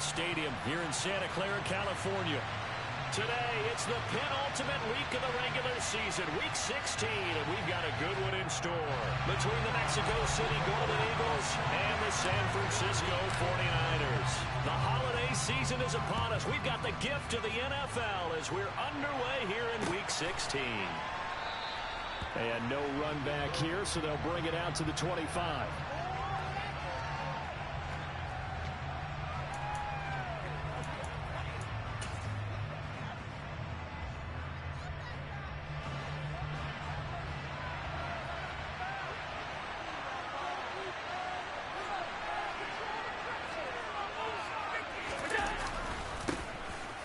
Stadium here in Santa Clara, California. Today, it's the penultimate week of the regular season, week 16, and we've got a good one in store between the Mexico City Golden Eagles and the San Francisco 49ers. The holiday season is upon us. We've got the gift of the NFL as we're underway here in week 16. And no run back here, so they'll bring it out to the 25.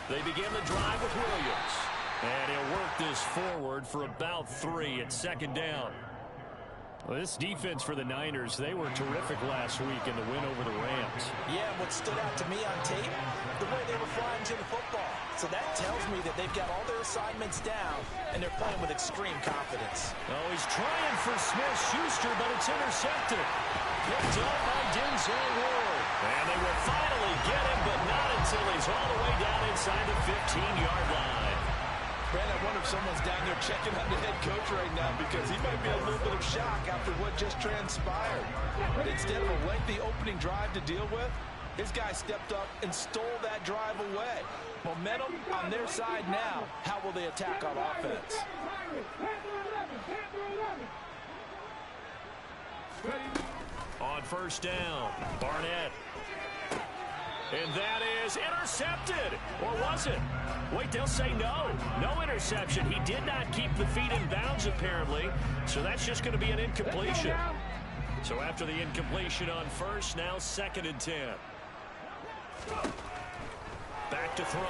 They begin the drive with Williams. And he'll work this forward for about 3 at second down. Well, this defense for the Niners, they were terrific last week in the win over the Rams. Yeah, what stood out to me on tape, the way they were flying to the football. So that tells me that they've got all their assignments down, and they're playing with extreme confidence. Oh, he's trying for Smith-Schuster, but it's intercepted. Picked up by Denzel Ward. And they will finally get him, but not until he's all the way down inside the 15-yard line. Brad, I wonder if someone's down there checking on the head coach right now because he might be a little bit of shock after what just transpired. But instead of a lengthy opening drive to deal with, his guy stepped up and stole that drive away. Momentum on their side now. How will they attack on offense? On first down, Barnett. And that is intercepted. Or was it? Wait, they'll say no. No interception. He did not keep the feet in bounds, apparently. So that's just going to be an incompletion. So after the incompletion on first, now 2nd and 10. Back to throw.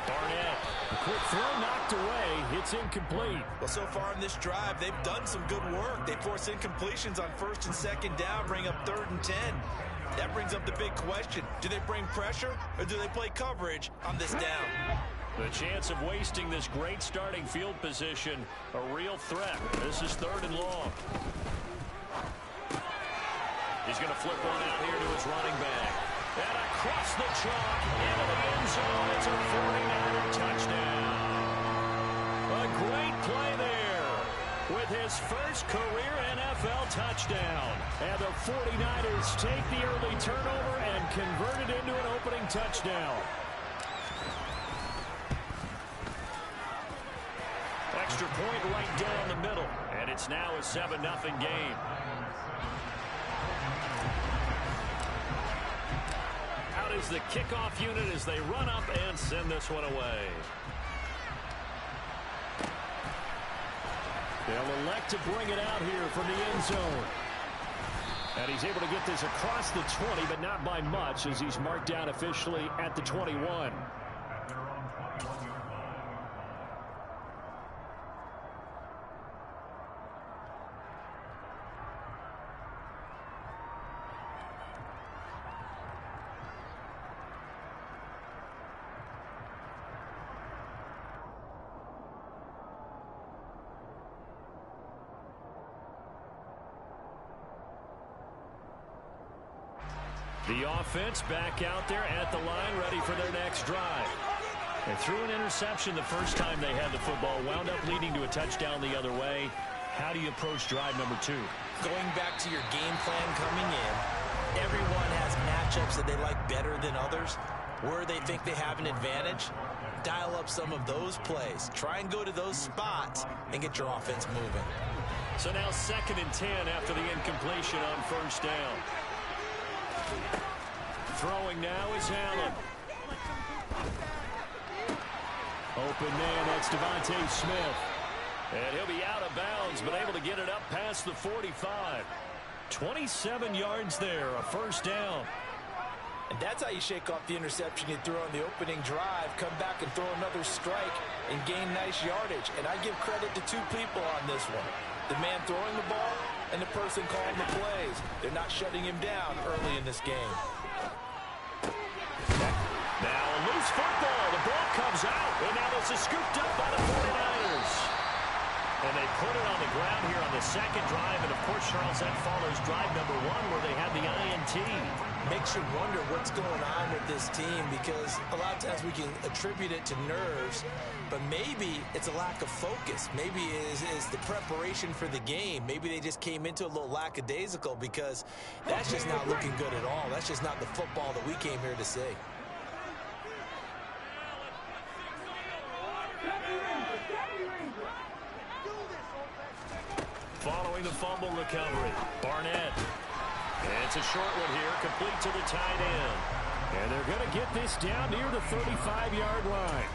Barnett. A quick throw knocked away. It's incomplete. Well, so far in this drive, they've done some good work. They force incompletions on 1st and 2nd down, bring up 3rd and 10. That brings up the big question. Do they bring pressure or do they play coverage on this down? The chance of wasting this great starting field position, a real threat. This is 3rd and long. He's going to flip one out here to his running back. And across the chalk into the end zone. It's a 49er touchdown. A great play there with his first career NFL touchdown. And the 49ers take the early turnover and convert it into an opening touchdown. Extra point right down the middle. And it's now a 7-0 game. Out is the kickoff unit as they run up and send this one away. They'll elect to bring it out here from the end zone. And he's able to get this across the 20, but not by much as he's marked down officially at the 21. The offense back out there at the line, ready for their next drive. They threw an interception the first time they had the football, wound up leading to a touchdown the other way. How do you approach drive number 2? Going back to your game plan coming in, everyone has matchups that they like better than others. Where they think they have an advantage, dial up some of those plays. Try and go to those spots and get your offense moving. So now 2nd and 10 after the incompletion on first down. Throwing now is Allen. Open man, that's Devontae Smith. And he'll be out of bounds, but able to get it up past the 45. 27 yards there, a first down. And that's how you shake off the interception you threw on the opening drive, come back and throw another strike and gain nice yardage. And I give credit to 2 people on this one. The man throwing the ball and the person calling the plays. They're not shutting him down early in this game. Now a loose football. The ball comes out. And now this is scooped up by the 49ers. And they put it on the ground here on the second drive. And, of course, Charles, that follows drive number 1 where they had the INT. Makes you wonder what's going on with this team, because a lot of times we can attribute it to nerves, but maybe it's a lack of focus. Maybe it is the preparation for the game. Maybe they just came into a little lackadaisical, because that's just not looking good at all. That's just not the football that we came here to see. Following the fumble recovery, Barnett. And it's a short one here, complete to the tight end. And they're going to get this down near the 35-yard line.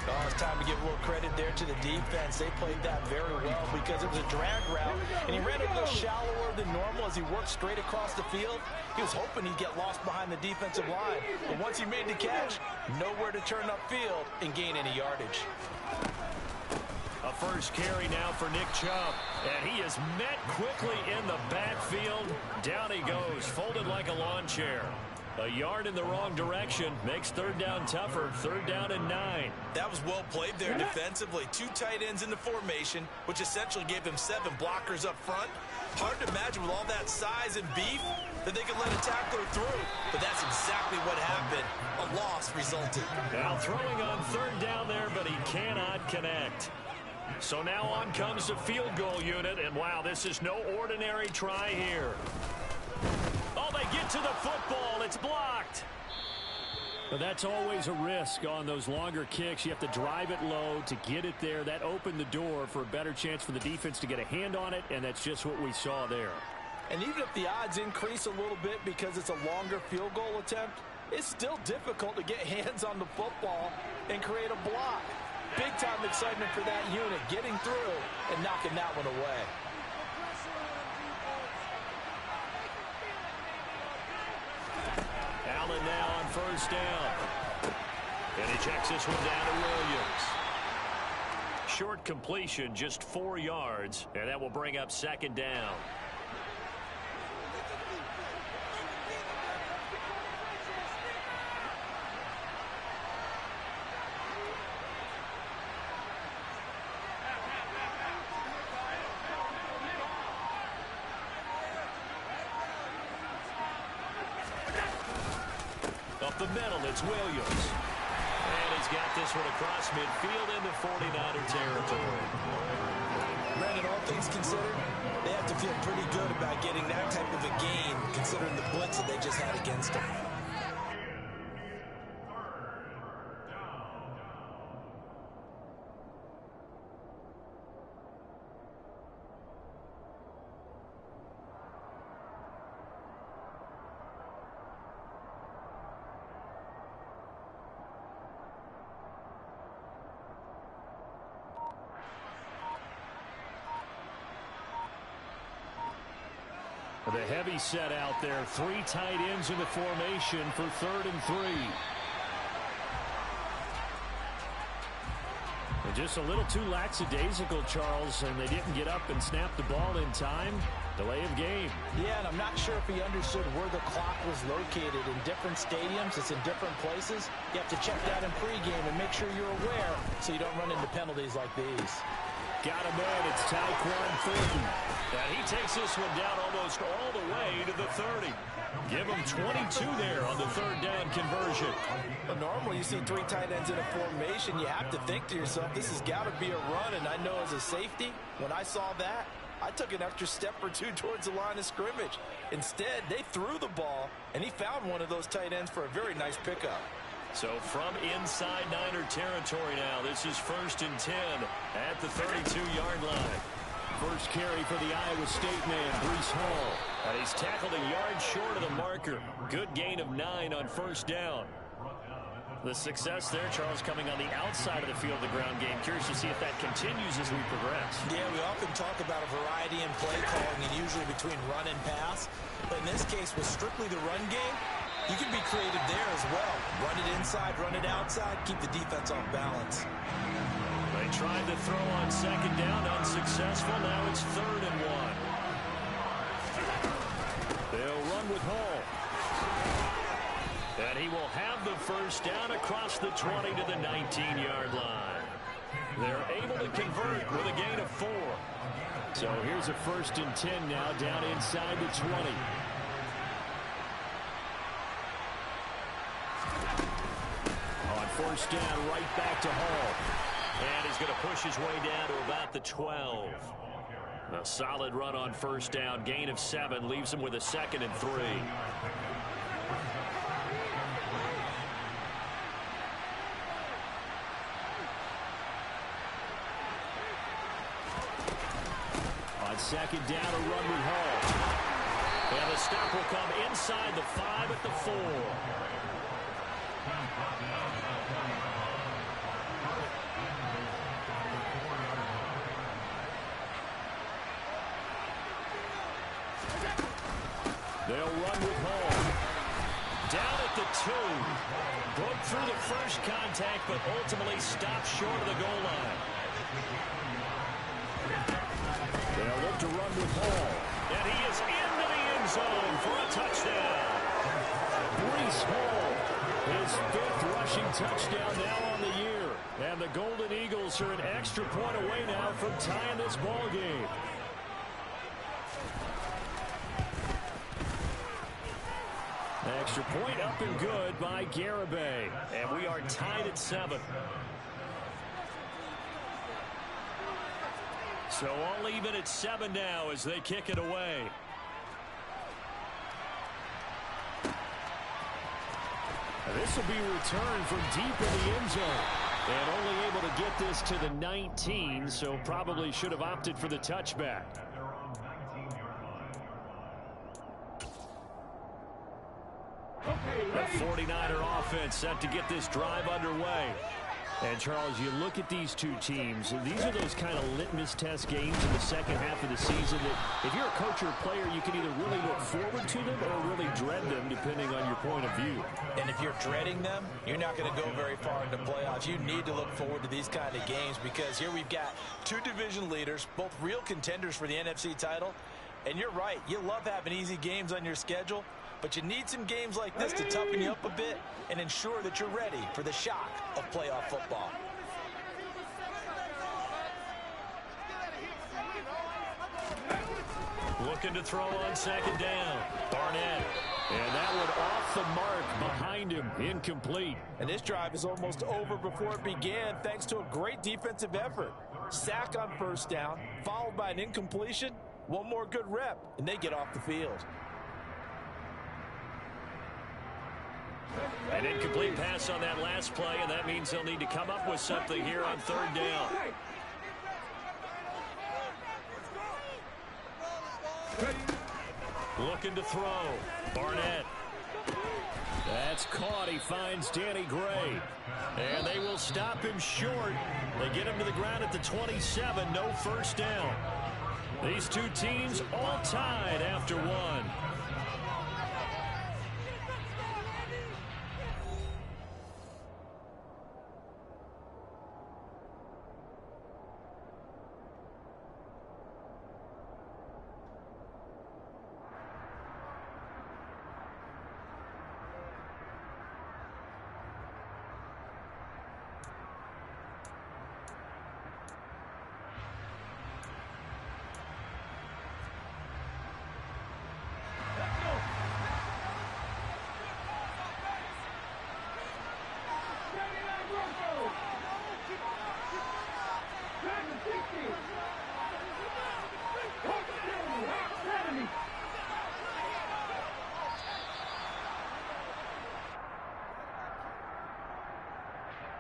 Oh, it's time to give a little credit there to the defense. They played that very well, because it was a drag route, and he ran a little shallower than normal as he worked straight across the field. He was hoping he'd get lost behind the defensive line, but once he made the catch, nowhere to turn upfield and gain any yardage. A first carry now for Nick Chubb, and he is met quickly in the backfield. Down he goes, folded like a lawn chair. A yard in the wrong direction makes third down tougher. Third down and 9. That was well played there defensively. 2 tight ends in the formation, which essentially gave them 7 blockers up front. Hard to imagine with all that size and beef that they could let a tackler through, but that's exactly what happened. A loss resulted. Now throwing on third down there, but he cannot connect. So now on comes the field goal unit, and wow, this is no ordinary try here. Oh, they get to the football. It's blocked. But that's always a risk on those longer kicks. You have to drive it low to get it there. That opened the door for a better chance for the defense to get a hand on it, and that's just what we saw there. And even if the odds increase a little bit because it's a longer field goal attempt, it's still difficult to get hands on the football and create a block. Big-time excitement for that unit, getting through and knocking that one away. Allen now on first down. And he checks this one down to Williams. Short completion, just 4 yards, and that will bring up second down. Up the middle, it's Williams. And he's got this one across midfield into 49er territory. Brandon, all things considered, they have to feel pretty good about getting that type of a gain, considering the blitz that they just had against them. The heavy set out there. 3 tight ends in the formation for 3rd and 3. And just a little too lackadaisical, Charles, and they didn't get up and snap the ball in time. Delay of game. Yeah, and I'm not sure if he understood where the clock was located. In different stadiums, it's in different places. You have to check that in pregame and make sure you're aware so you don't run into penalties like these. Got him in. It's Tyquan Thornton. And he takes this one down almost all the way to the 30. Give him 22 there on the third down conversion. Well, normally you see 3 tight ends in a formation. You have to think to yourself, this has got to be a run. And I know as a safety, when I saw that, I took an extra step or 2 towards the line of scrimmage. Instead, they threw the ball, and he found one of those tight ends for a very nice pickup. So from inside Niner territory now, this is 1st and 10 at the 32-yard line. First carry for the Iowa State man, Breece Hall. And he's tackled a yard short of the marker. Good gain of 9 on first down. The success there, Charles, coming on the outside of the field, the ground game. Curious to see if that continues as we progress. Yeah, we often talk about a variety in play calling, and usually between run and pass. But in this case, with strictly the run game, you can be creative there as well. Run it inside, run it outside, keep the defense off balance. They tried to throw on second down, unsuccessful. Now it's 3rd and 1. They'll run with Hall. And he will have the first down across the 20 to the 19-yard line. They're able to convert with a gain of 4. So here's a 1st and 10 now, down inside the 20. On 1st down, right back to Hall. And he's going to push his way down to about the 12. A solid run on 1st down, gain of 7, leaves him with a 2nd and 3. On 2nd down, a run with Hall. And the stop will come inside the 5 at the 4. They'll run with Hall. Down at the 2. Broke through the first contact, but ultimately stopped short of the goal line. They'll look to run with Hall. And he is into the end zone for a touchdown. Breece Hall, his 5th rushing touchdown now on the year. And the Golden Eagles are an extra point away now from tying this ball game. Extra point up and good by Garibay. And we are tied at 7. So all even at 7 now as they kick it away. This will be returned from deep in the end zone. And only able to get this to the 19, so probably should have opted for the touchback. The 49er offense set to get this drive underway. And, Charles, you look at these two teams, and these are those kind of litmus test games in the second half of the season that if you're a coach or a player, you can either really look forward to them or really dread them, depending on your point of view. And if you're dreading them, you're not going to go very far in the playoffs. You need to look forward to these kind of games because here we've got 2 division leaders, both real contenders for the NFC title. And you're right, you love having easy games on your schedule, but you need some games like this to toughen you up a bit and ensure that you're ready for the shock of playoff football. Looking to throw on 2nd down. Barnett. And that one off the mark behind him. Incomplete. And this drive is almost over before it began thanks to a great defensive effort. Sack on 1st down, followed by an incompletion. One more good rep, and they get off the field. An incomplete pass on that last play, and that means they'll need to come up with something here on 3rd down. Looking to throw. Barnett. That's caught. He finds Danny Gray. And they will stop him short. They get him to the ground at the 27. No 1st down. These two teams all tied after 1.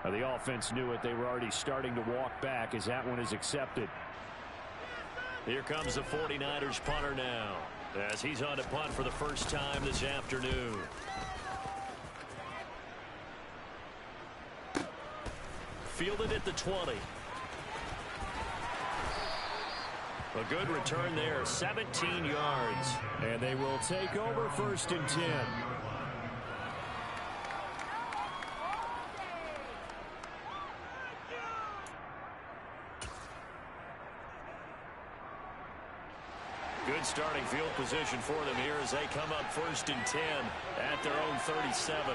The offense knew it. They were already starting to walk back as that one is accepted. Here comes the 49ers punter now as he's on to punt for the first time this afternoon. Fielded at the 20. A good return there, 17 yards. And they will take over 1st and 10. Good starting field position for them here as they come up 1st and 10 at their own 37.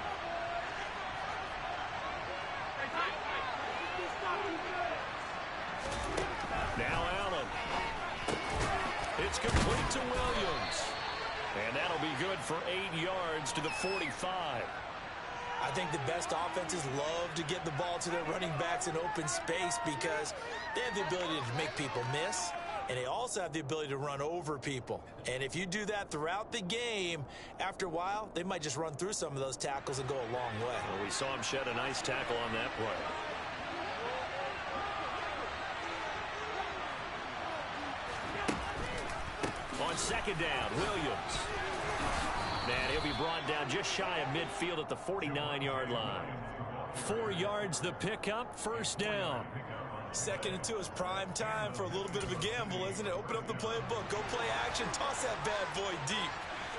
It's complete to Williams. And that'll be good for 8 yards to the 45. I think the best offenses love to get the ball to their running backs in open space because they have the ability to make people miss, and they also have the ability to run over people. And if you do that throughout the game, after a while, they might just run through some of those tackles and go a long way. Well, we saw him shed a nice tackle on that play. On second down, Williams. And he'll be brought down just shy of midfield at the 49-yard line. 4 yards the pickup, first down. 2nd and 2 is prime time for a little bit of a gamble, isn't it? Open up the playbook, go play action, toss that bad boy deep.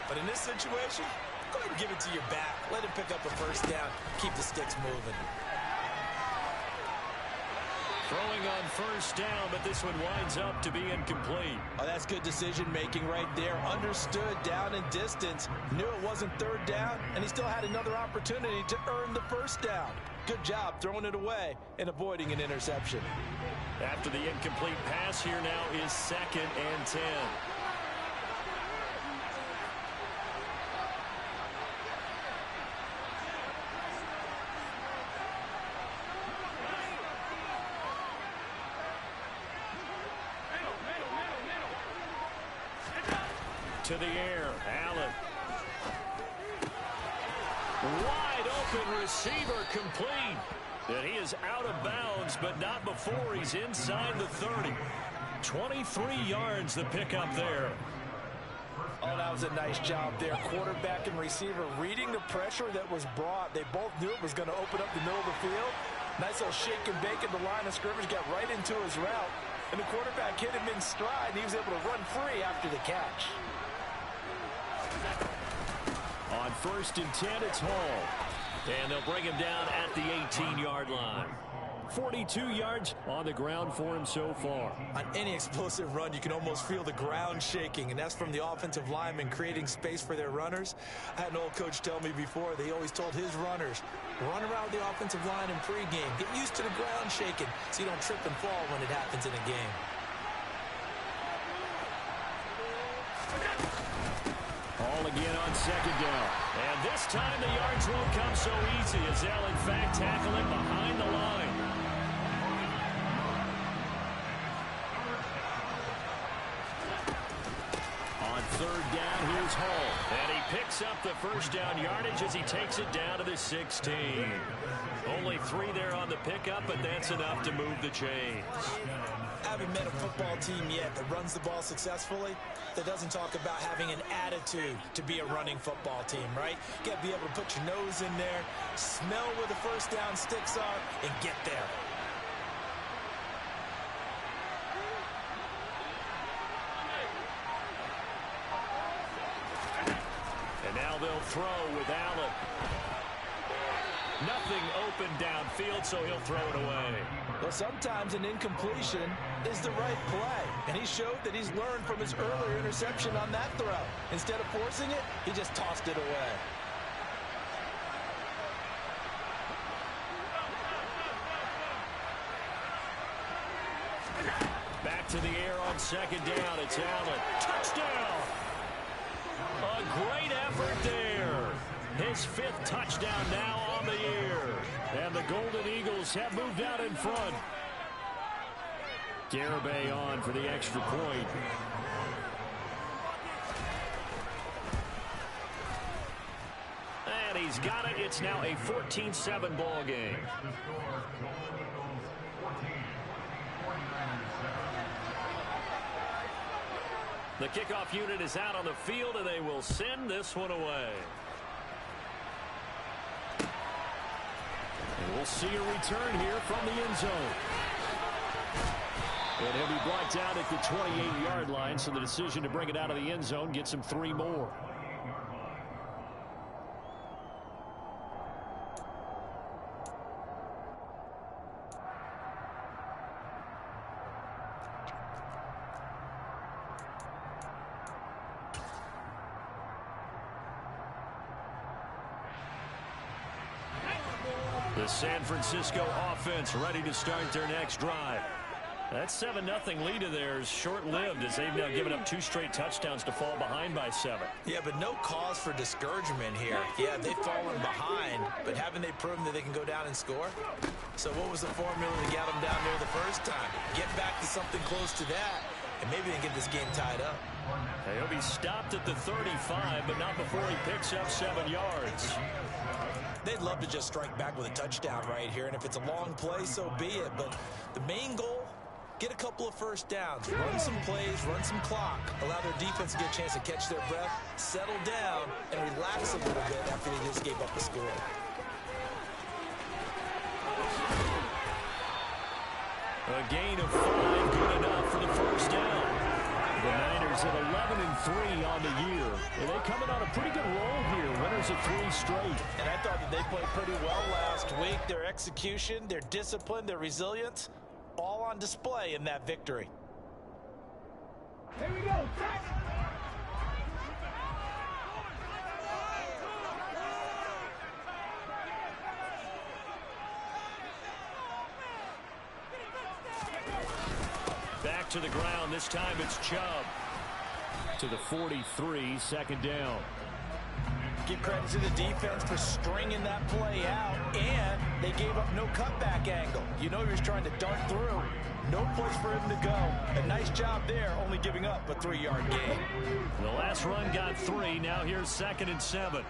But in this situation, go ahead and give it to your back. Let him pick up a first down, keep the sticks moving. Throwing on first down, but this one winds up to be incomplete. Oh, that's good decision-making right there. Understood down and distance. Knew it wasn't 3rd down, and he still had another opportunity to earn the first down. Good job throwing it away and avoiding an interception. After the incomplete pass, here now is 2nd and 10. To the air, Allen. Wide open receiver complete. And he is out of bounds, but not before he's inside the 30. 23 yards the pickup there. Oh, that was a nice job there. Quarterback and receiver reading the pressure that was brought. They both knew it was going to open up the middle of the field. Nice little shake and bake at the line of scrimmage, got right into his route. And the quarterback hit him in stride, and he was able to run free after the catch. On 1st and 10, it's Hall. And they'll bring him down at the 18-yard line. 42 yards on the ground for him so far. On any explosive run, you can almost feel the ground shaking, and that's from the offensive linemen creating space for their runners. I had an old coach tell me before, they always told his runners, run around the offensive line in pregame. Get used to the ground shaking so you don't trip and fall when it happens in a game. All again on 2nd down. And this time the yards won't come so easy as they'll in fact tackle him behind the line. On 3rd down, here's Hall. And he picks up the first down yardage as he takes it down to the 16. Only 3 there on the pickup, but that's enough to move the chains. I haven't met a football team yet that runs the ball successfully that doesn't talk about having an attitude to be a running football team, right? You got to be able to put your nose in there, smell where the first down sticks are, and get there. And now they'll throw with Allen. Nothing open downfield, so he'll throw it away. Well, sometimes an incompletion is the right play, and he showed that he's learned from his earlier interception on that throw. Instead of forcing it, he just tossed it away. Back to the air on 2nd down. It's Allen. Touchdown! A great effort there. His 5th touchdown now on the year. And the Golden Eagles have moved out in front. Garibay on for the extra point. And he's got it. It's now a 14-7 ball game. The kickoff unit is out on the field, and they will send this one away. And we'll see a return here from the end zone. And he'll be brought down at the 28-yard line, so the decision to bring it out of the end zone gets him 3 more. The San Francisco offense ready to start their next drive. That 7-0 lead of theirs short-lived as they've now given up 2 straight touchdowns to fall behind by 7. Yeah, but no cause for discouragement here. Yeah, they've fallen behind, but haven't they proven that they can go down and score? So what was the formula to get them down there the first time? Get back to something close to that, and maybe they can get this game tied up. He'll be stopped at the 35, but not before he picks up 7 yards. They'd love to just strike back with a touchdown right here, and if it's a long play, so be it. But the main goal, get a couple of first downs, run some plays, run some clock, allow their defense to get a chance to catch their breath, settle down, and relax a little bit after they just gave up the score. A gain of 5, good enough for the first down. The Niners at 11-3 on the year. And they coming on a pretty good roll here, winners of 3 straight. And I thought that they played pretty well last week. Their execution, their discipline, their resilience, all on display in that victory. Here we go. Back to the ground. This time it's Chubb. To the 43, second down. Give credit to the defense for stringing that play out, and they gave up no cutback angle. You know he was trying to dart through. No place for him to go. A nice job there, only giving up a 3-yard gain. The last run got 3. Now here's 2nd and 7.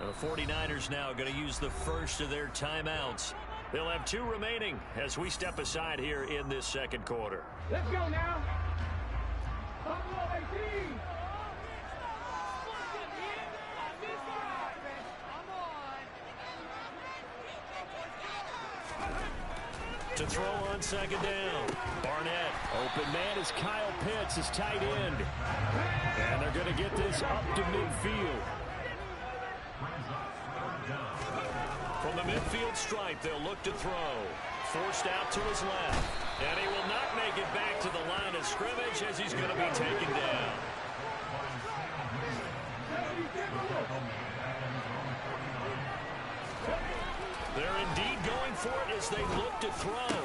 The 49ers now going to use the first of their timeouts. They'll have 2 remaining as we step aside here in this second quarter. Let's go now. Come on, 18. To throw on 2nd down. Barnett. Open man is Kyle Pitts, his tight end. And they're going to get this up to midfield. From the midfield stripe, they'll look to throw. Forced out to his left. And he will not make it back to the line of scrimmage as he's going to be taken down. They're indeed going for it as they look to throw.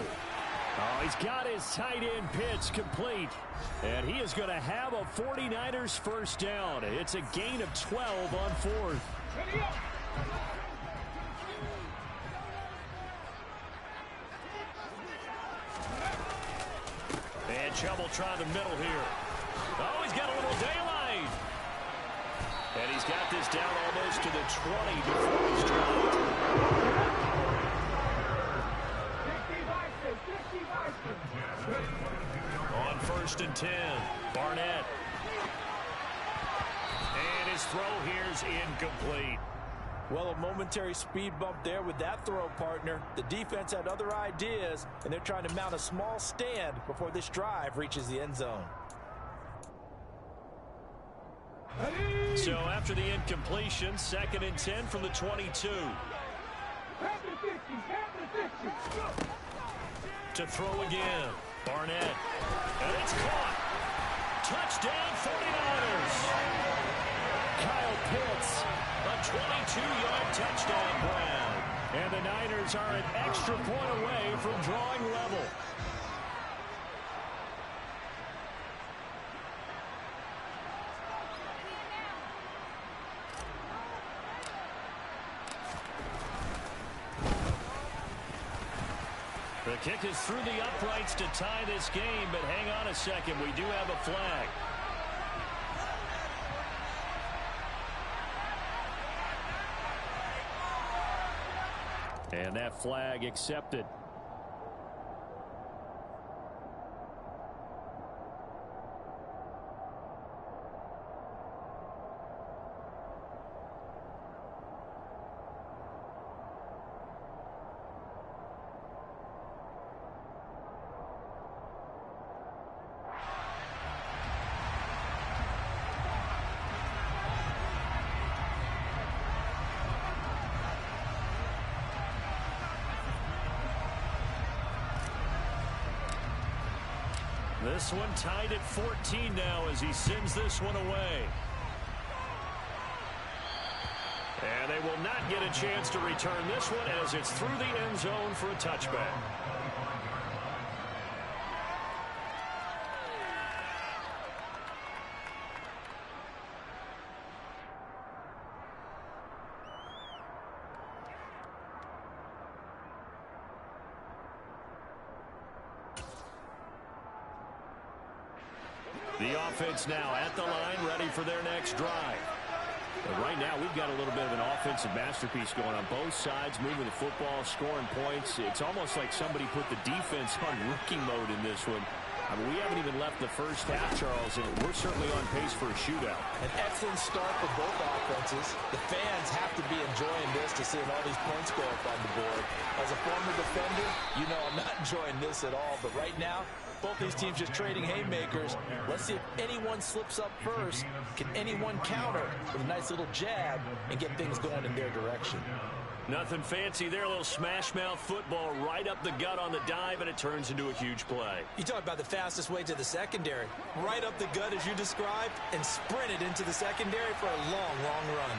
Oh, he's got his tight end pitch complete. And he is going to have a 49ers first down. It's a gain of 12 on 4th. And Chubb will try the middle here. Oh, he's got a little daylight. And he's got this down almost to the 20 before he's dropped. On 1st and 10, Barnett. And his throw here is incomplete. Well, a momentary speed bump there with that throw, partner. The defense had other ideas, and they're trying to mount a small stand before this drive reaches the end zone. So after the incompletion, 2nd and 10 from the 22. To throw again, Barnett. And it's caught. Touchdown, 49ers. Kyle Pitts, a 22-yard touchdown grab. And the Niners are an extra point away from drawing level. The kick is through the uprights to tie this game, but hang on a second. We do have a flag. And that flag accepted. This one tied at 14 now as he sends this one away. And they will not get a chance to return this one as it's through the end zone for a touchback. The offense now at the line, ready for their next drive. But right now, we've got a little bit of an offensive masterpiece going on both sides, moving the football, scoring points. It's almost like somebody put the defense on rookie mode in this one. I mean, we haven't even left the first half, Charles, and we're certainly on pace for a shootout. An excellent start for both offenses. The fans have to be enjoying this to see all these points go up on the board. As a former defender, you know I'm not enjoying this at all. But right now, both these teams just trading haymakers. Let's see if anyone slips up first. Can anyone counter with a nice little jab and get things going in their direction? Nothing fancy there. A little smash mouth football right up the gut on the dive, and it turns into a huge play. You talk about the fastest way to the secondary. Right up the gut as you described and sprinted into the secondary for a long, long run.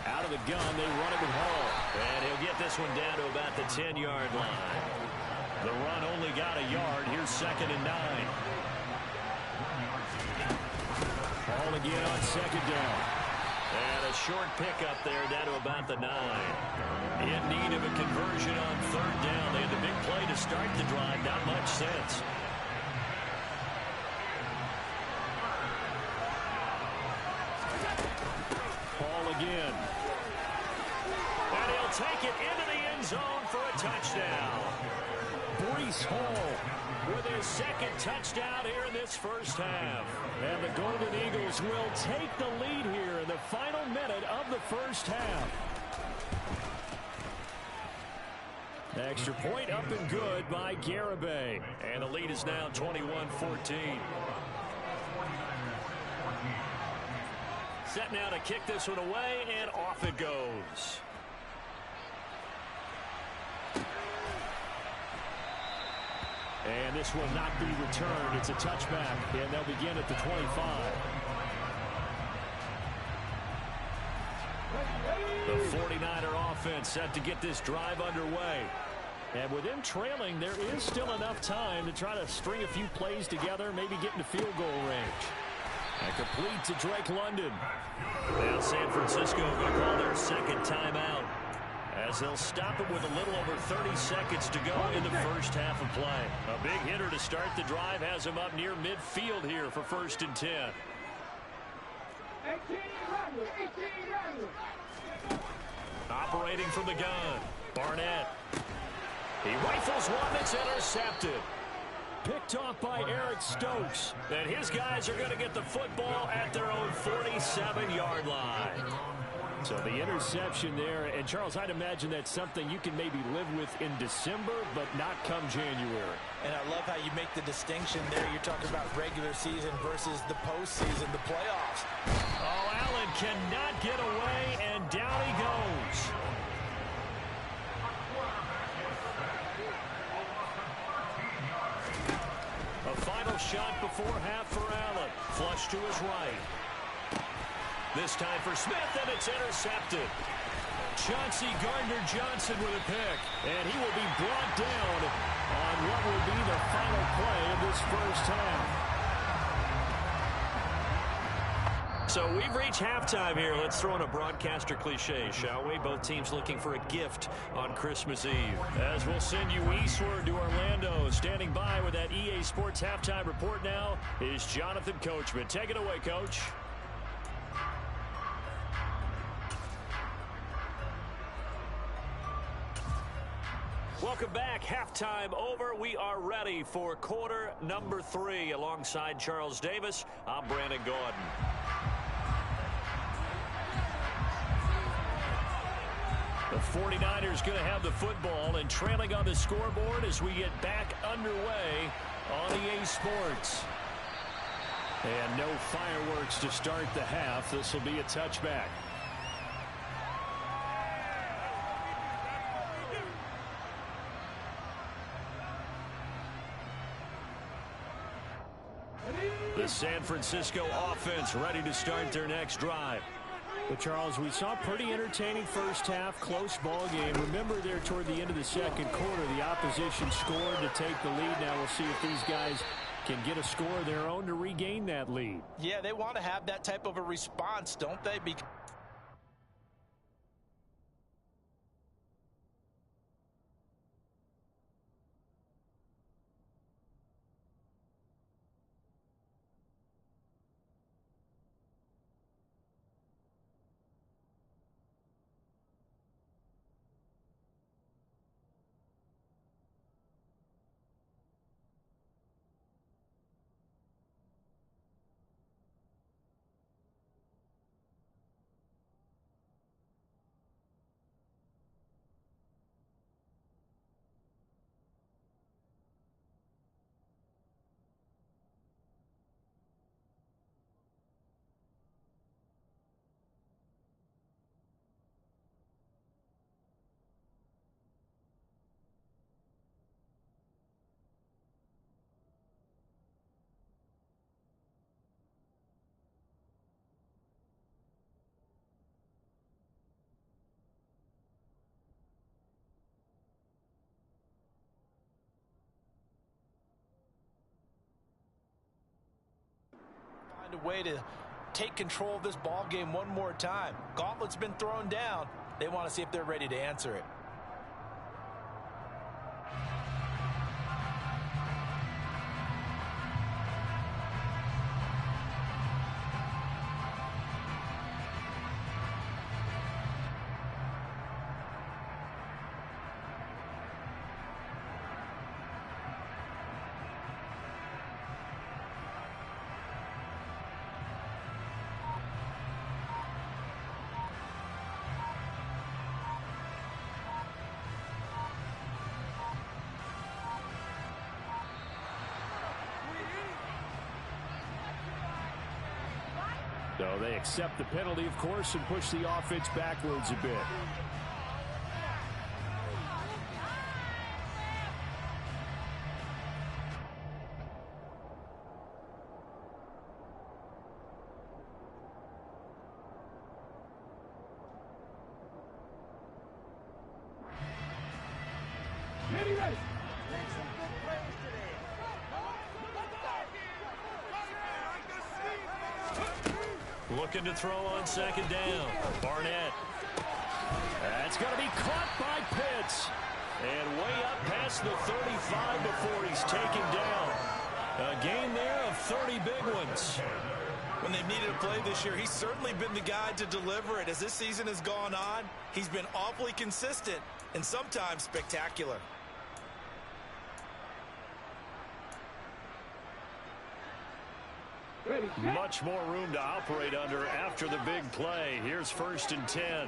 Out of the gun, they run it with Hall. And he'll get this one down to about the 10-yard line. The run only got a yard. Here's 2nd and 9. Hall again on 2nd down. And a short pickup there down to about the 9. In need of a conversion on 3rd down. They had the big play to start the drive. Not much sense. Hall again. And he'll take it into the end zone for a touchdown. Breece Hall with his 2nd touchdown here in this first half. And the Golden Eagles will take the lead here in the final minute of the first half. Extra point up and good by Garibay. And the lead is now 21-14. Set now to kick this one away, and off it goes. And this will not be returned. It's a touchback, and they'll begin at the 25. The 49er offense set to get this drive underway. And with them trailing, there is still enough time to try to string a few plays together, maybe get into field goal range. And complete to Drake London. Now San Francisco going to call their 2nd timeout, as they'll stop it with a little over 30 seconds to go in the first half of play. A big hitter to start the drive has him up near midfield here for 1st and 10. 18 Operating from the gun, Barnett. He rifles one that's intercepted. Picked off by Eric Stokes. And his guys are going to get the football at their own 47-yard line. So the interception there, and Charles, I'd imagine that's something you can maybe live with in December, but not come January. And I love how you make the distinction there. You're talking about regular season versus the postseason, the playoffs. Oh, Allen cannot get away, and down he goes. A final shot before half for Allen. Flush to his right. This time for Smith, and it's intercepted. Chauncey Gardner-Johnson with a pick, and he will be brought down on what will be the final play of this first half. So we've reached halftime here. Let's throw in a broadcaster cliche, shall we? Both teams looking for a gift on Christmas Eve. As we'll send you eastward to Orlando. Standing by with that EA Sports halftime report now is Jonathan Coachman. Take it away, Coach. Welcome back. Halftime over. We are ready for quarter number 3. Alongside Charles Davis, I'm Brandon Gordon. The 49ers going to have the football and trailing on the scoreboard as we get back underway on EA Sports. And no fireworks to start the half. This will be a touchback. San Francisco offense ready to start their next drive. But, Charles, we saw pretty entertaining first half, close ball game. Remember there toward the end of the second quarter, the opposition scored to take the lead. Now we'll see if these guys can get a score of their own to regain that lead. Yeah, they want to have that type of a response, don't they? A way to take control of this ball game one more time. Gauntlet's been thrown down. They want to see if they're ready to answer it. So they accept the penalty, of course, and push the offense backwards a bit. Looking to throw on second down. Barnett. That's going to be caught by Pitts. And way up past the 35 before he's taken down. A gain there of 30 big ones. When they've needed a play this year, he's certainly been the guy to deliver it. As this season has gone on, he's been awfully consistent and sometimes spectacular. Much more room to operate under after the big play. Here's 1st and 10.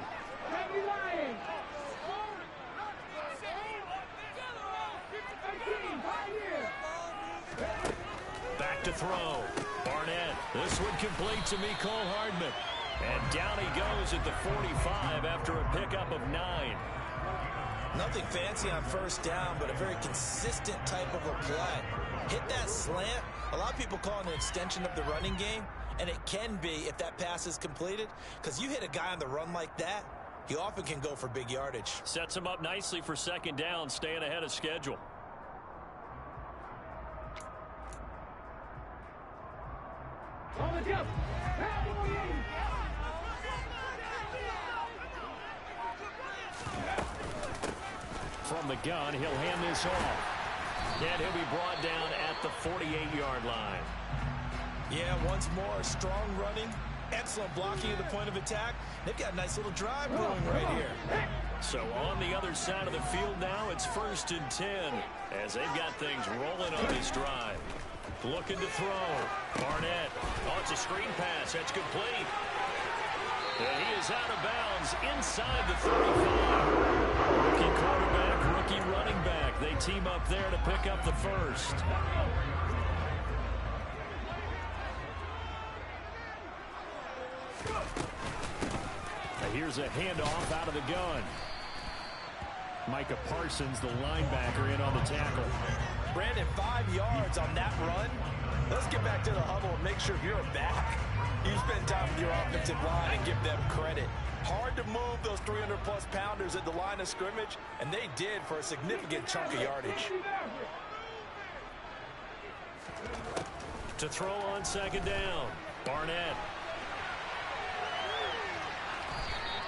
Back to throw. Barnett. This one complete to Mecole Hardman. And down he goes at the 45 after a pickup of 9. Nothing fancy on first down, but a very consistent type of a play. Hit that slant. A lot of people call it an extension of the running game, and it can be if that pass is completed, because you hit a guy on the run like that, he often can go for big yardage. Sets him up nicely for second down, staying ahead of schedule. From the gun, he'll hand this off. And he'll be brought down at the 48-yard line. Yeah, once more, strong running, excellent blocking at the point of attack. They've got a nice little drive going right here. So on the other side of the field now, it's 1st and 10 as they've got things rolling on this drive. Looking to throw. Barnett. Oh, it's a screen pass. That's complete. And he is out of bounds inside the 35. Rookie quarterback, rookie running back. They team up there to pick up the first. Here's a handoff out of the gun. Micah Parsons, the linebacker, in on the tackle. Brandon, 5 yards on that run. Let's get back to the huddle and make sure you're back. You spend time with your offensive line and give them credit. Hard to move those 300-plus pounders at the line of scrimmage, and they did for a significant chunk of yardage. To throw on second down, Barnett.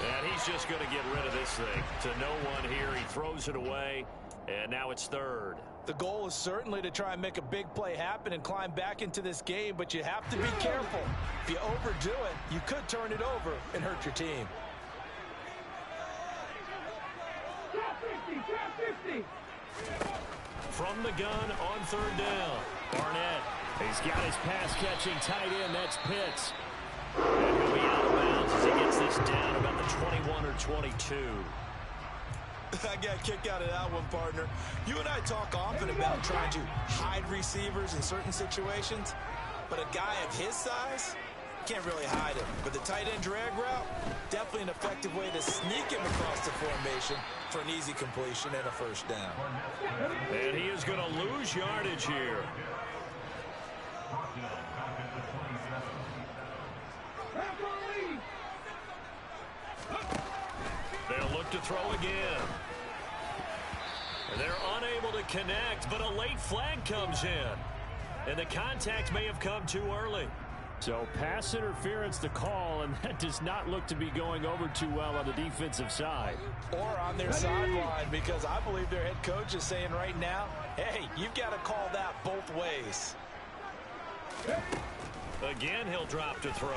And he's just going to get rid of this thing. To no one here, he throws it away, and now it's third. The goal is certainly to try and make a big play happen and climb back into this game, but you have to be careful. If you overdo it, you could turn it over and hurt your team. From the gun on third down, Barnett. He's got his pass-catching tight end. That's Pitts. And he'll be out of bounds as he gets this down about the 21 or 22. I got a kick out of that one, partner. You and I talk often about trying to hide receivers in certain situations, but a guy of his size can't really hide him. But the tight end drag route, definitely an effective way to sneak him across the formation for an easy completion and a first down. And he is going to lose yardage here. They'll look to throw again. And they're unable to connect, but a late flag comes in. And the contact may have come too early. So pass interference the call, and that does not look to be going over too well on the defensive side. Or on their sideline, because I believe their head coach is saying right now, hey, you've got to call that both ways. Again, he'll drop to throw.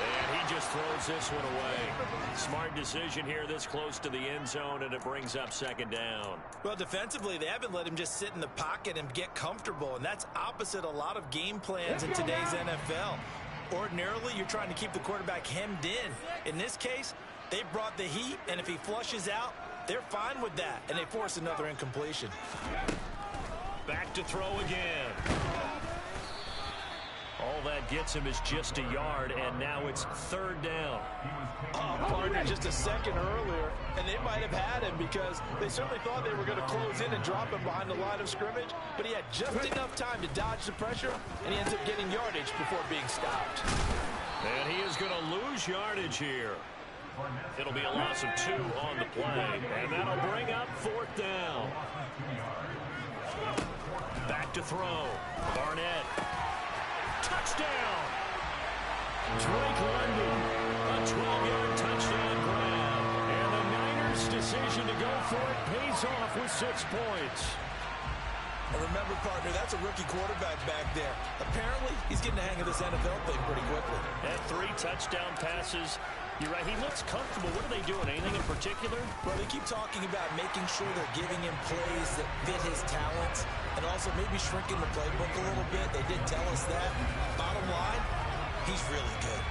And he just throws this one away. Smart decision here this close to the end zone, and it brings up second down. Well, defensively, they haven't let him just sit in the pocket and get comfortable, and that's opposite a lot of game plans in today's NFL. Ordinarily, you're trying to keep the quarterback hemmed in. In this case, they brought the heat, and if he flushes out, they're fine with that, and they force another incompletion. Back to throw again. All that gets him is just a yard, and now it's third down. Partner, just a second earlier, and they might have had him because they certainly thought they were going to close in and drop him behind the line of scrimmage, but he had just enough time to dodge the pressure, and he ends up getting yardage before being stopped. And he is going to lose yardage here. It'll be a loss of 2 on the play, and that'll bring up fourth down. Back to throw. Barnett. Touchdown! Drake London, a 12-yard touchdown grab. And the Niners' decision to go for it pays off with 6 points. And remember, partner, that's a rookie quarterback back there. Apparently, he's getting the hang of this NFL thing pretty quickly. And 3 touchdown passes. You're right, he looks comfortable. What are they doing? Anything in particular? Well, they keep talking about making sure they're giving him plays that fit his talents and also maybe shrinking the playbook a little bit. They did tell us that. Bottom line, he's really good.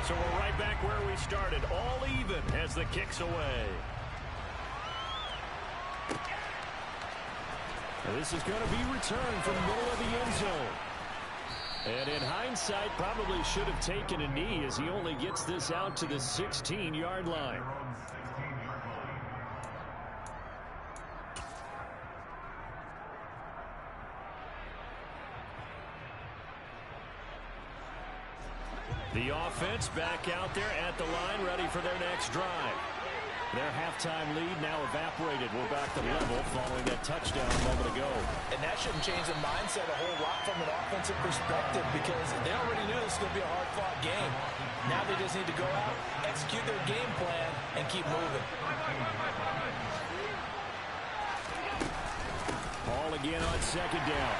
So we're right back where we started, all even as the kick's away. And this is going to be returned from the middle of the end zone. And in hindsight, probably should have taken a knee as he only gets this out to the 16-yard line. The offense back out there at the line, ready for their next drive. Their halftime lead now evaporated. We're back to level following that touchdown a moment ago. And that shouldn't change the mindset a whole lot from an offensive perspective because they already knew this was going to be a hard-fought game. Now they just need to go out, execute their game plan, and keep moving. Ball again on second down.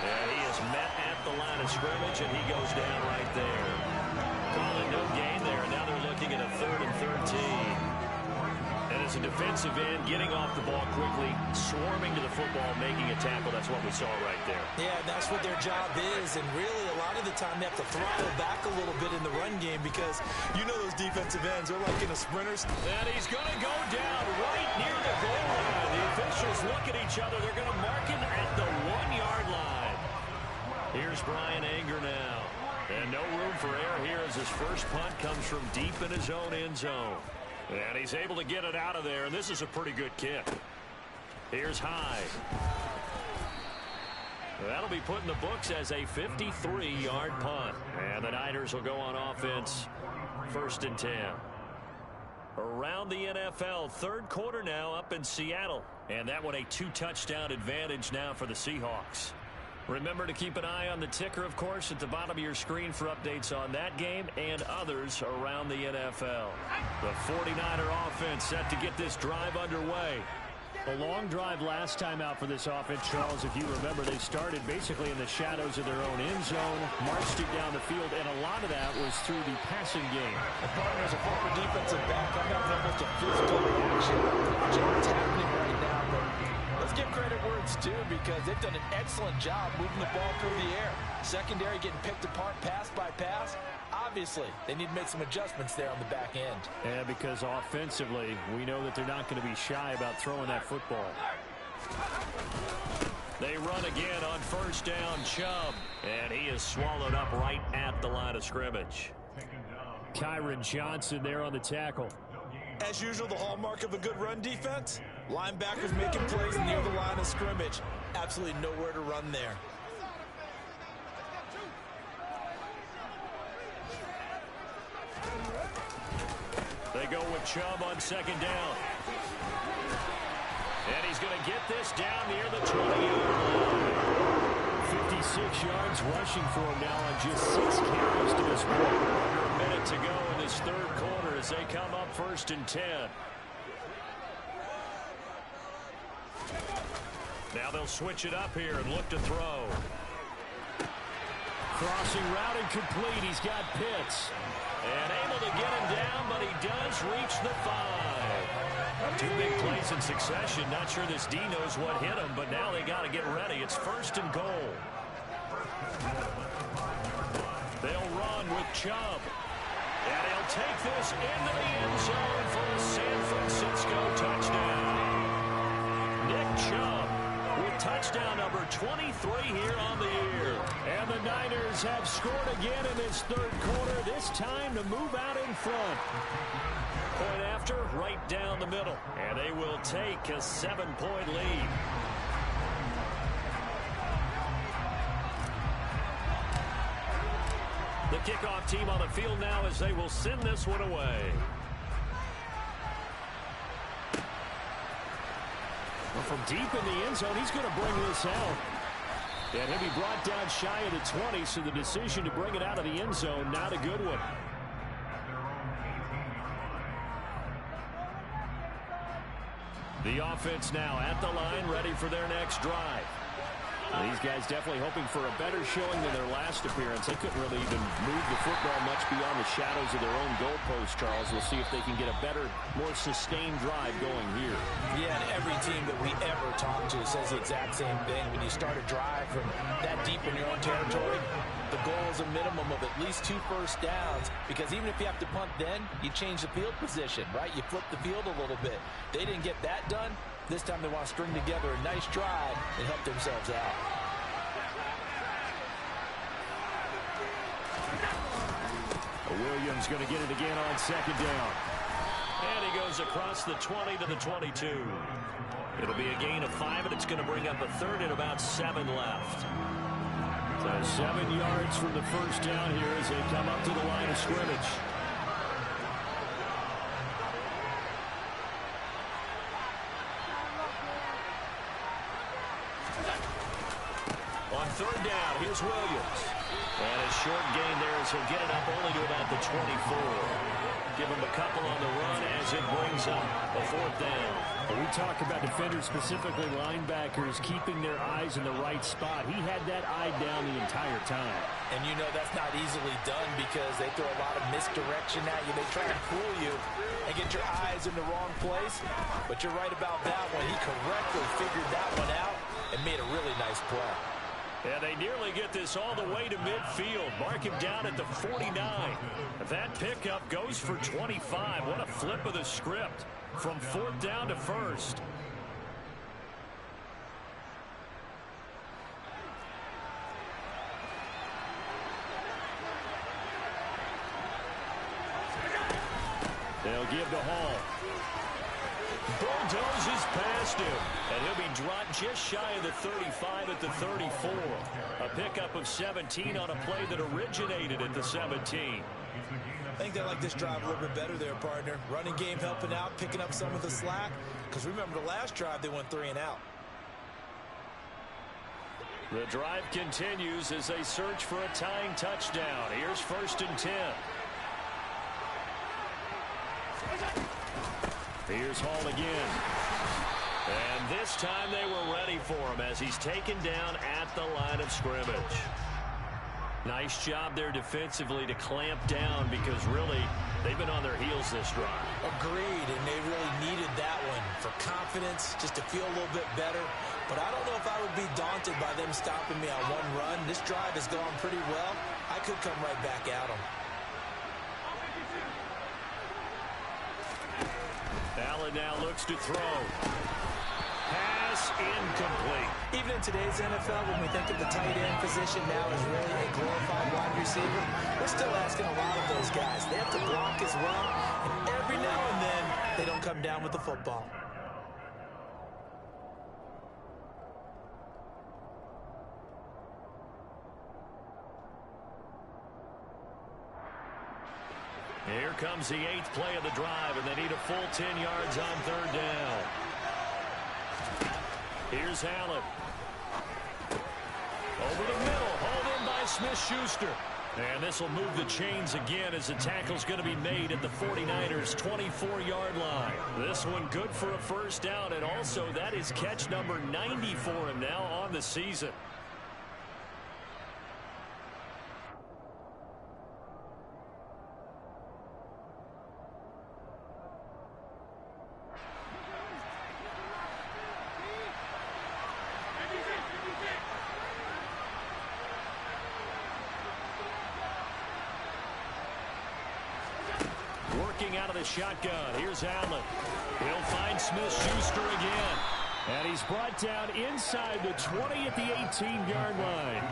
And he is met at the line of scrimmage, and he goes down right there. Calling no gain there, and now they're looking at a 3rd and 13. And as a defensive end, getting off the ball quickly, swarming to the football, making a tackle, that's what we saw right there. Yeah, that's what their job is, and really a lot of the time they have to throttle back a little bit in the run game because you know those defensive ends are like in the sprinters. And he's going to go down right near the goal line. The officials look at each other. They're going to mark him at the 1-yard line. Here's Brian Anger now. And no room for error here as his first punt comes from deep in his own end zone. And he's able to get it out of there, and this is a pretty good kick. Here's High. That'll be put in the books as a 53-yard punt. And the Niners will go on offense, 1st and 10. Around the NFL, third quarter now up in Seattle. And that one a 2-touchdown advantage now for the Seahawks. Remember to keep an eye on the ticker, of course, at the bottom of your screen for updates on that game and others around the NFL. The 49er offense set to get this drive underway. A long drive last time out for this offense, Charles. If you remember, they started basically in the shadows of their own end zone, marched it down the field, and a lot of that was through the passing game. And partner, as a former defensive back, I'm having almost a physical reaction watching what's happening right now. But let's give credit where it's due, because they've done an excellent job moving the ball through the air. Secondary getting picked apart pass by pass. Obviously, they need to make some adjustments there on the back end. Yeah, because offensively, we know that they're not going to be shy about throwing that football. They run again on 1st down, Chubb. And he is swallowed up right at the line of scrimmage. Kyron Johnson there on the tackle. As usual, the hallmark of a good run defense, linebackers making plays near the line of scrimmage. Absolutely nowhere to run there. They go with Chubb on 2nd down. And he's going to get this down near the 20-yard line. 56 yards rushing for him now on just 6 carries to this point. Under a minute to go in this third quarter as they come up 1st and 10. Now they'll switch it up here and look to throw. Crossing route and complete. He's got Pitts. And able to get him down, but he does reach the 5. 2 big plays in succession. Not sure this D knows what hit him, but now they got to get ready. It's 1st and goal. They'll run with Chubb. And he'll take this into the end zone for a San Francisco touchdown. Nick Chubb with touchdown number 23 here on the year. And the Niners have scored again in this third quarter, this time to move out in front. Point after, right down the middle. And they will take a 7-point lead. The kickoff team on the field now as they will send this one away. Well, from deep in the end zone, he's going to bring this out. And he'll be brought down shy of the 20, so the decision to bring it out of the end zone, not a good one. The offense now at the line, ready for their next drive. These guys definitely hoping for a better showing than their last appearance. They couldn't really even move the football much beyond the shadows of their own goalpost, Charles. We'll see if they can get a better, more sustained drive going here. Yeah, and every team that we ever talk to says the exact same thing. When you start a drive from that deep in your own territory, the goal is a minimum of at least 2 first downs, because even if you have to punt then, you change the field position, right? You flip the field a little bit. They didn't get that done. This time they want to string together a nice drive and help themselves out. Williams going to get it again on 2nd down. And he goes across the 20 to the 22. It'll be a gain of 5, and it's going to bring up a third and about 7 left. So 7 yards from the first down here as they come up to the line of scrimmage. On 3rd down, here's Williams. And a short gain there as he'll get it up only to about the 24. Give him a couple on the run as it brings up a 4th down. We talk about defenders, specifically linebackers, keeping their eyes in the right spot. He had that eye down the entire time. And you know that's not easily done because they throw a lot of misdirection at you. They try to fool you and get your eyes in the wrong place. But you're right about that one. He correctly figured that one out and made a really nice play. And they nearly get this all the way to midfield. Mark him down at the 49. That pickup goes for 25. What a flip of the script from 4th down to 1st. They'll They'll give to Hall. Bulldozes past him, and he'll be dropped just shy of the 35 at the 34. A pickup of 17 on a play that originated at the 17. I think they like this drive a little bit better there, partner. Running game helping out, picking up some of the slack. Because remember, the last drive, they went 3 and out. The drive continues as they search for a tying touchdown. Here's 1st and 10. Here's Hall again. And this time they were ready for him as he's taken down at the line of scrimmage. Nice job there defensively to clamp down because really they've been on their heels this drive. Agreed, and they really needed that one for confidence, just to feel a little bit better. But I don't know if I would be daunted by them stopping me on one run. This drive has gone pretty well. I could come right back at them. Allen now looks to throw. Pass incomplete. Even in today's NFL, when we think of the tight end position now as really a glorified wide receiver, we're still asking a lot of those guys. They have to block as well, and every now and then, they don't come down with the football. Here comes the 8th play of the drive, and they need a full 10 yards on 3rd down. Here's Allen. Over the middle, hauled in by Smith-Schuster. And this will move the chains again as the tackle's going to be made at the 49ers' 24-yard line. This one good for a 1st down, and also that is catch number 90 for him now on the season. Working out of the shotgun. Here's Allen. He'll find Smith-Schuster again. And he's brought down inside the 20 at the 18-yard line.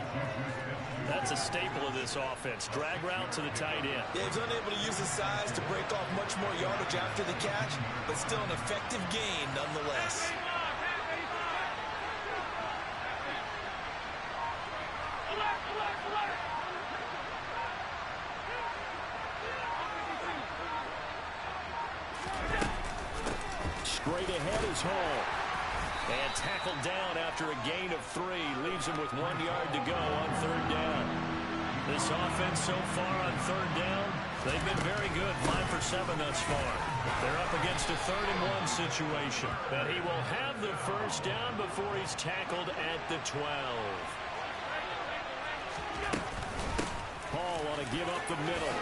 That's a staple of this offense. Drag route to the tight end. Yeah, he's unable to use his size to break off much more yardage after the catch, but still an effective gain nonetheless. Straight ahead is Hall. And tackled down after a gain of 3. Leaves him with 1 yard to go on 3rd down. This offense so far on 3rd down, they've been very good. 5 for 7 thus far. They're up against a 3rd and 1 situation. But he will have the 1st down before he's tackled at the 12. Hall on a give up the middle.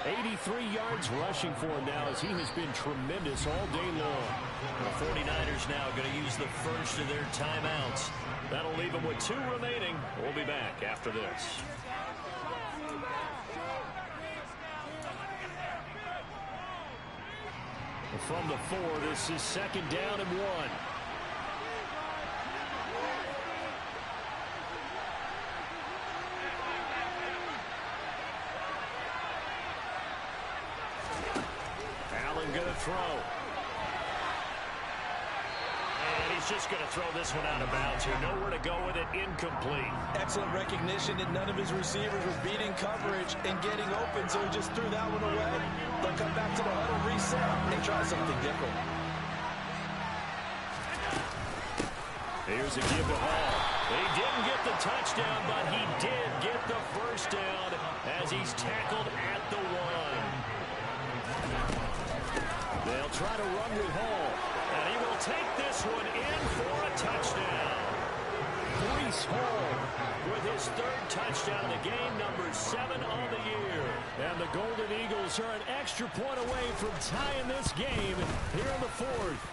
83 yards rushing for him now as he has been tremendous all day long. The 49ers now going to use the first of their timeouts. That'll leave them with 2 remaining. We'll be back after this. From the 4, this is 2nd down and 1. Going to throw. And he's just going to throw this one out of bounds here. Nowhere to go with it. Incomplete. Excellent recognition that none of his receivers were beating coverage and getting open, so he just threw that one away. They'll come back to the huddle, reset, and try something different. Here's a give to Hall. He didn't get the touchdown, but he did get the 1st down as he's tackled at the 1. They'll try to run with Hall, and he will take this one in for a touchdown. Breece Hall with his 3rd touchdown of the game, number 7 on the year. And the Golden Eagles are an extra point away from tying this game here in the 4th.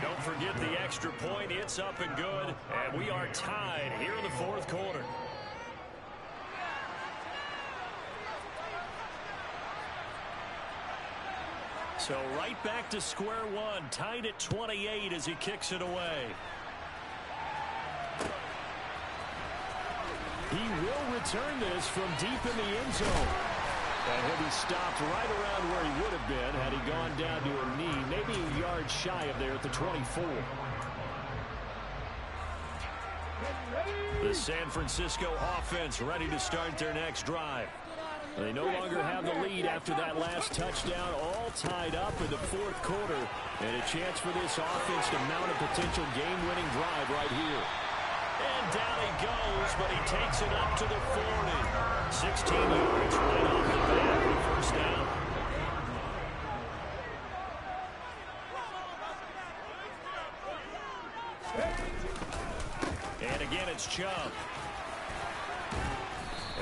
Don't forget the extra point. It's up and good, and we are tied here in the 4th quarter. So right back to square one, tied at 28 as he kicks it away. He will return this from deep in the end zone. And he'll be stopped right around where he would have been had he gone down to a knee, maybe a yard shy of there at the 24. The San Francisco offense ready to start their next drive. They no longer have the lead after that last touchdown, all tied up in the fourth quarter, and a chance for this offense to mount a potential game-winning drive right here. And down he goes, but he takes it up to the 40. 16 yards right off the bat for first down. And again, it's Chubb.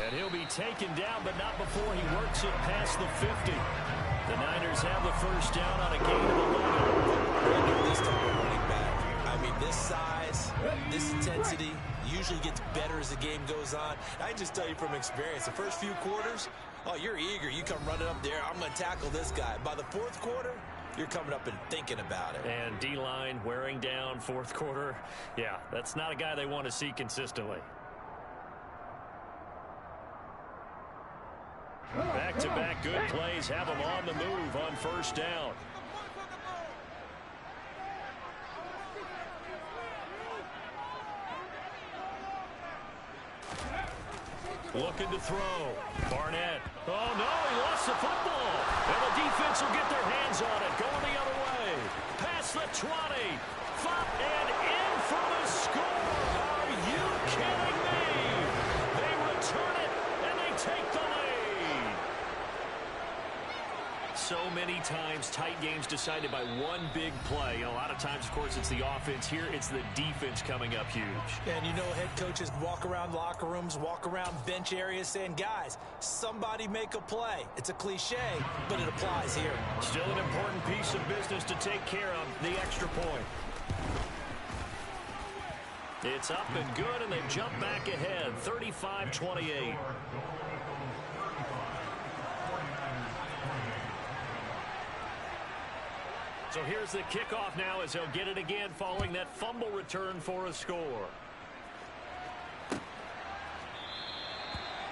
And he'll be taken down, but not before he works it past the 50. The Niners have the first down on a gain of 11. This type of running back, I mean, this size, this intensity usually gets better as the game goes on. I can just tell you from experience, the first few quarters, oh, you're eager. You come running up there, I'm going to tackle this guy. By the fourth quarter, you're coming up and thinking about it. And D-line wearing down fourth quarter. Yeah, that's not a guy they want to see consistently. Back-to-back good plays have them on the move on first down. Looking to throw. Barnett. Oh, no, he lost the football. And the defense will get their hands on it. Going the other way. Past the 20. And in for the score. Are you kidding me? They return it, and they take the lead. So many times, tight games decided by one big play. And a lot of times, of course, it's the offense. Here, it's the defense coming up huge. And you know, head coaches walk around locker rooms, walk around bench areas saying, guys, somebody make a play. It's a cliche, but it applies here. Still an important piece of business to take care of, the extra point. It's up and good, and they've jumped back ahead, 35-28. So here's the kickoff now as he'll get it again following that fumble return for a score.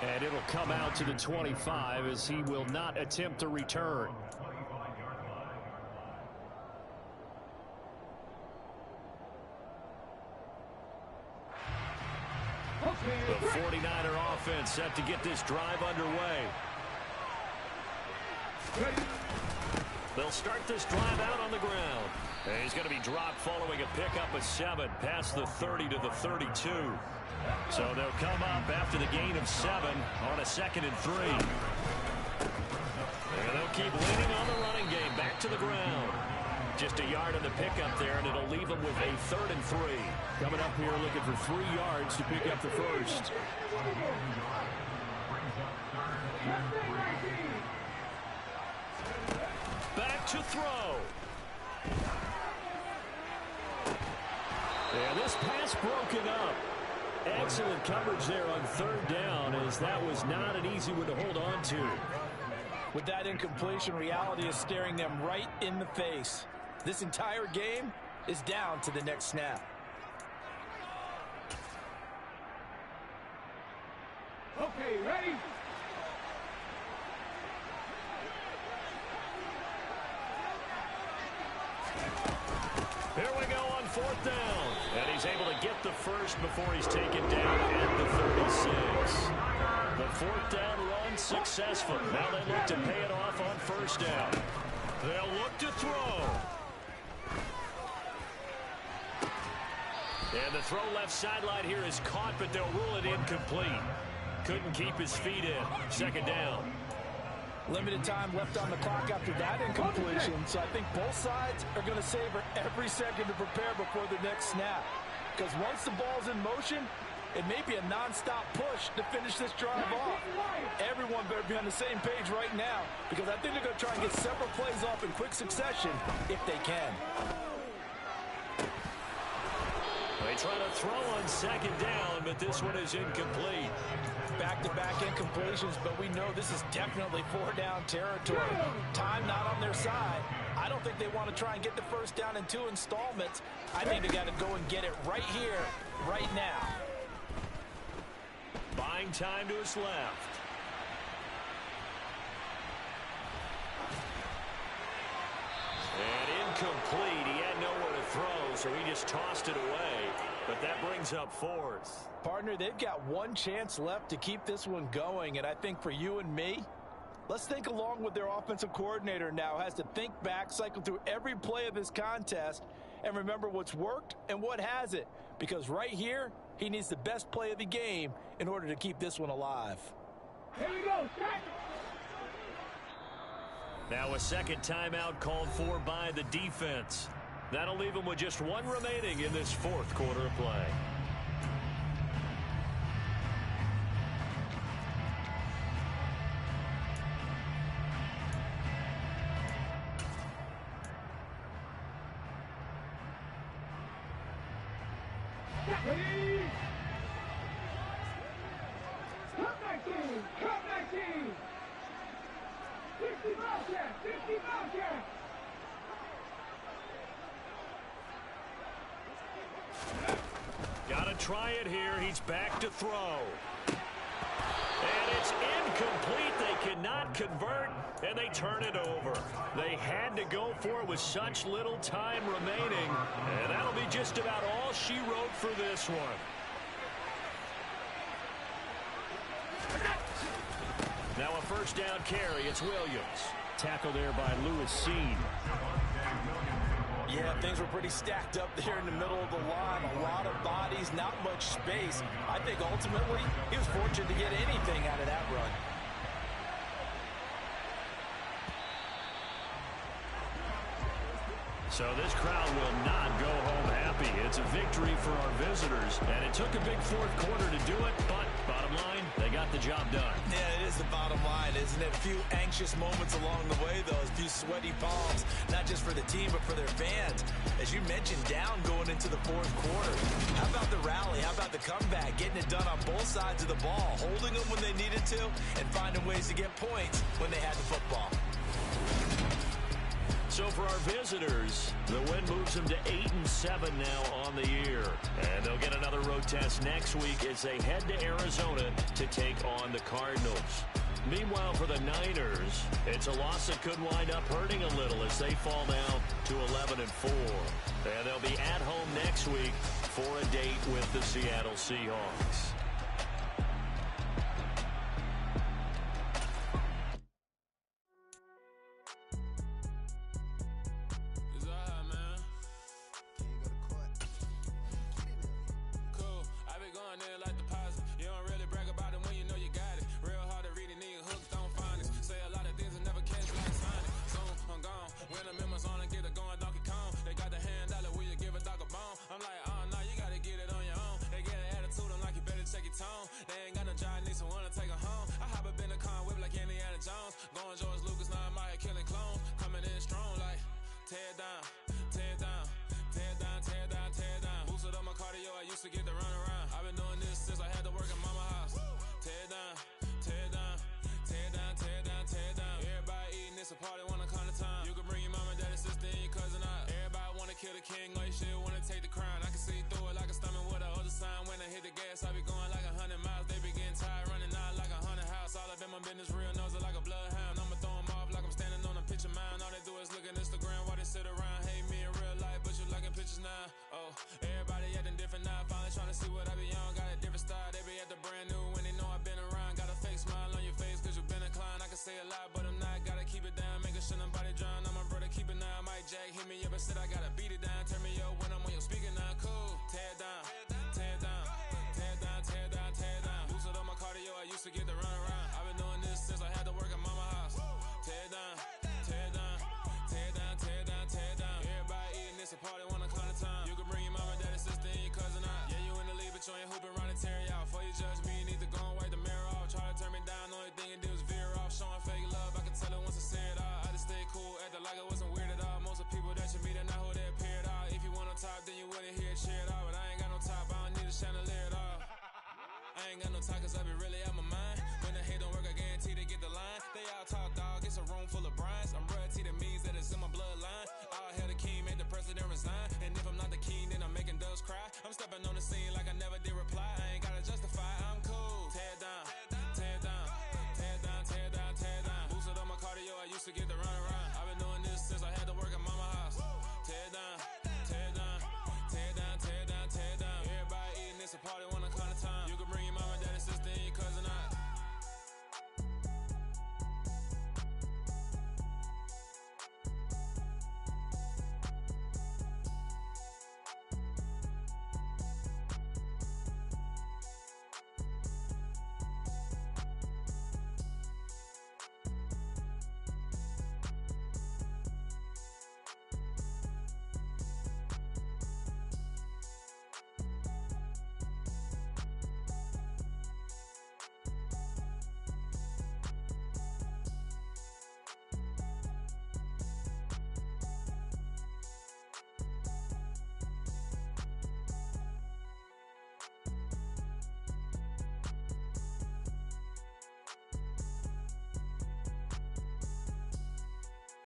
And it'll come out to the 25 as he will not attempt a return. The 49er offense set to get this drive underway. They'll start this drive out on the ground. And he's going to be dropped following a pickup of 7 past the 30 to the 32. So they'll come up after the gain of 7 on a 2nd and 3. And they'll keep leaning on the running game back to the ground. Just a yard on the pickup there, and it'll leave them with a 3rd and 3. Coming up here looking for 3 yards to pick up the first. Back to throw. And this pass broken up. Excellent coverage there on 3rd down, as that was not an easy one to hold on to. With that incompletion, reality is staring them right in the face. This entire game is down to the next snap. Okay, ready? Here we go on 4th down. And he's able to get the first before he's taken down at the 36. The 4th down run successful. Now they look to pay it off on 1st down. They'll look to throw. And the throw left sideline here is caught, but they'll rule it incomplete. Couldn't keep his feet in. 2nd down. Limited time left on the clock after that incompletion, so I think both sides are going to savor every second to prepare before the next snap. Because once the ball's in motion, it may be a non-stop push to finish this drive off. Everyone better be on the same page right now, because I think they're going to try and get several plays off in quick succession if they can. They try to throw on 2nd down, but this one is incomplete. Back-to-back incompletions, but we know this is definitely 4-down territory. Time not on their side. I don't think they want to try and get the first down in 2 installments. I think they got to go and get it right here, right now. Buying time to his left. And incomplete. He had nowhere to throw, so he just tossed it away. But that brings up fourth. Partner, they've got one chance left to keep this one going, and I think for you and me, let's think along with their offensive coordinator now. Has to think back, cycle through every play of this contest, and remember what's worked and what hasn't. Because right here, he needs the best play of the game in order to keep this one alive. Here we go. Set. Now a second timeout called for by the defense. That'll leave them with just one remaining in this fourth quarter of play. Ready. Come back team. Come back team. 50 Bobcat. 50 Bobcat. Gotta try it here. He's back to throw. And it's incomplete. They cannot convert, and they turn it over. They had to go for it with such little time remaining, and that'll be just about all she wrote for this one. Now a first down carry. It's Williams. Tackle there by Lewis Seen. Yeah, things were pretty stacked up there in the middle of the line. A lot of bodies, not much space. I think ultimately he was fortunate to get anything out of that run. So this crowd will not go home happy. It's a victory for our visitors, and it took a big fourth quarter to do it, but bottom line, they got the job done. Yeah, it is the bottom line, isn't it? A few anxious moments along the way, though, a few sweaty palms, not just for the team, but for their fans. As you mentioned, down going into the fourth quarter. How about the rally? How about the comeback? Getting it done on both sides of the ball, holding them when they needed to, and finding ways to get points when they had the football. So for our visitors, the win moves them to 8-7 now on the year. And they'll get another road test next week as they head to Arizona to take on the Cardinals. Meanwhile, for the Niners, it's a loss that could wind up hurting a little as they fall now to 11-4. And they'll be at home next week for a date with the Seattle Seahawks.